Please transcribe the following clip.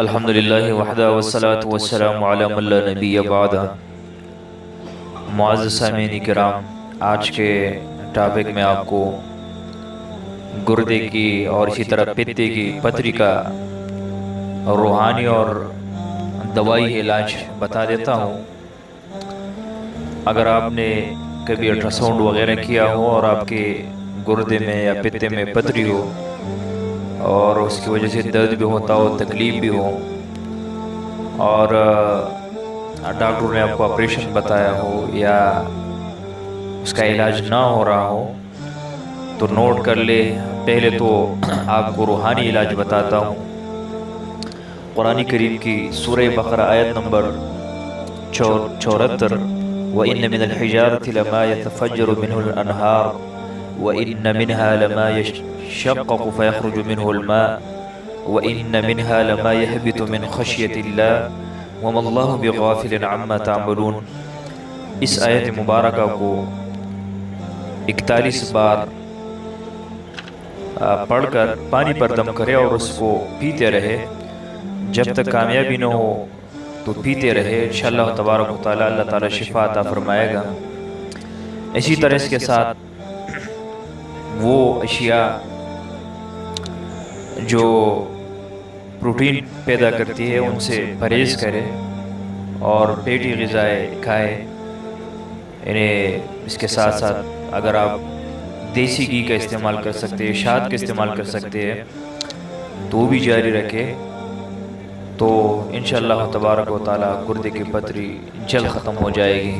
الحمدللہ وحدہ والصلاة والسلام علی من لا نبی بعدہ۔ معزز سامعین کرام، آج کے ٹاپک میں آپ کو گردے کی اور اسی طرح پتے کی پتری کا روحانی اور دوائی علاج بتا دیتا ہوں۔ اگر آپ نے کبھی الٹرا ساؤنڈ وغیرہ کیا ہو اور آپ کے گردے میں یا پتے میں پتری ہو اور اس کی وجہ سے درد بھی ہوتا ہو، تکلیف بھی ہو، اور ڈاکٹر نے آپ کو آپریشن بتایا ہو یا اس کا علاج نہ ہو رہا ہو تو نوٹ کر لے۔ پہلے تو آپ کو روحانی علاج بتاتا ہوں۔ قرآن کریم کی سورہ بقرہ آیت نمبر 74، وَإِنَّ مِنَ الْحِجَارَةِ لَمَا يَتَفَجَّرُ مِنْهُ الْأَنْهَارُ وَإِنَّ مِنْهَا لَمَا يَشَّقَّقُ فَيَخْرُجُ مِنْهُ الْمَاءُ وَإِنَّ مِنْهَا لَمَا يَهْبِطُ مِنْ خَشْيَةِ اللَّهِ وَمَا اللَّهُ بِغَافِلٍ عَمَّا تَعْمَلُونَ۔ اس آیت مبارکہ کو 41 بار پڑھ کر پانی پر دم کرے اور اس کو پیتے رہے جب تک کامیابی نہ ہو تو پیتے رہے۔ انشاءاللہ تبارک و تعالی اللہ تعالی شفا عطا فرمائے گا۔ اسی طرح اس کے ساتھ وہ اشیاء جو پروٹین پیدا کرتی ہے ان سے پرہیز کرے اور پیٹی غذائیں کھائے۔ اس کے ساتھ ساتھ اگر آپ دیسی گھی کا استعمال کر سکتے ہیں، شہد کا استعمال کر سکتے ہیں تو وہ بھی جاری رکھے، تو انشاءاللہ تبارک و تعالی گردے کی پتری جلد ختم ہو جائے گی۔